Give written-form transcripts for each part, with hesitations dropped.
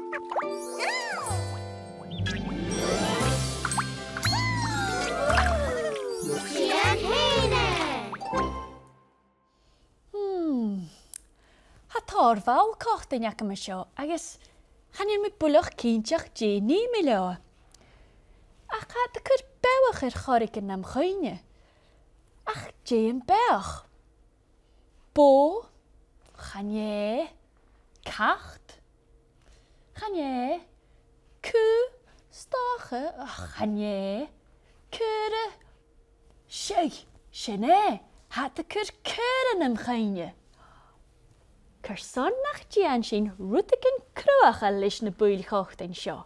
Jean Héine! Ha tarfáil cochta neach me seo, agus chanin mi bulach cínteach déní mi leo. Ach ha de cur bewach choricin am chuine. Ach déan beach. Bo, chanie, cacht, chanie, cú, stache, chanie, cure, sinné, ha de cur curen am chuine. Cur son nach Jean sin rútagin cruacha leis na búilchachtain seo.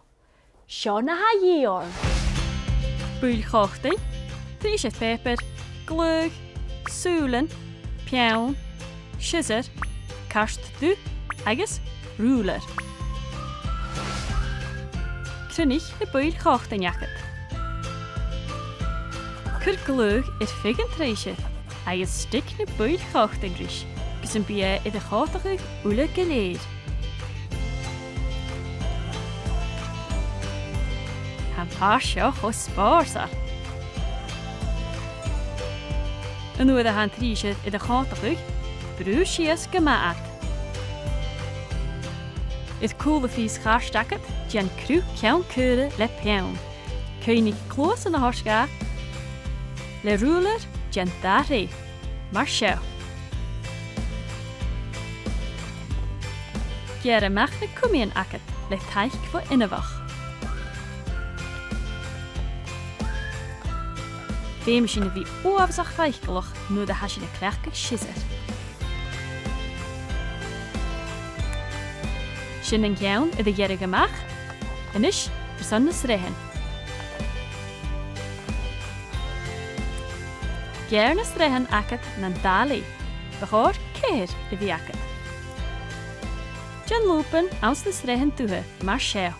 Seo na ha dhéor. Búilchachtain, tríise peper, glug, súlan, peann, scissor, cast du, agus rúler. Crunich na búilchachtain jachad. Cur glug figan tríise, agus stic na búilchachtain rís. Gus een bia in de gatige oele geleer. Han pasja go spaarsa. En hoe de han triesje in de gatige bruisjes gemaakt. Het koele vies gaarstaket, jan kru kjaan keuren le peon. König kloos in de harska. Le ruler jan daar maar sjouw. Gjere machne kumien akket, le teich voor innewach. Veemsine wie oavzag veichgeloch, nu de hasje klerke schizzer. Shin gjaun de gjere gemach, en is besonders rehen. Gerne strehen akket nan dali, behoor keer wie akket. Jan lopen als de stregen toe, maar schel.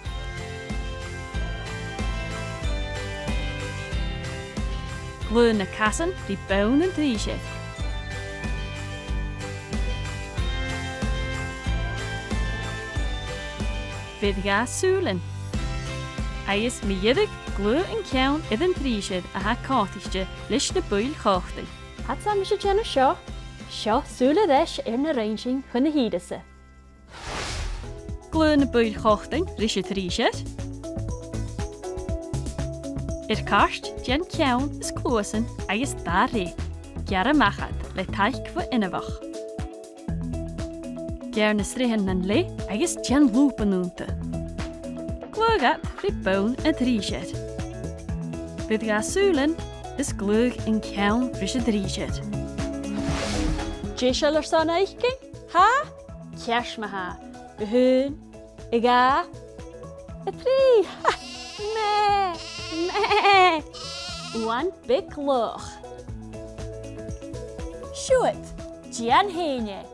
Kleine kassen die bouwen driesje. Vidga zulen. Hij is met jeder glue en kjaun in een driesje en haar kaartje lis de buil gachten. Had samen je Jenna Shaw? Shaw zulen reis in een ranging van de hiedese. Kleine builchachting, risje triesjes. Kast, jen kjaun is klozen, is daar re. Gjerne machat, le teich voor innewach. Gjerne strihen en le, is jen lopen unte. Gloegat, ri boon en triesjes. Vidga zulen is glug en kjaun risje triesjes. Jishel staan eichking? Ha? Kers me ha. Hun, ik ga. Het drie. Nee. One big loch. Shoot, Jean Héine.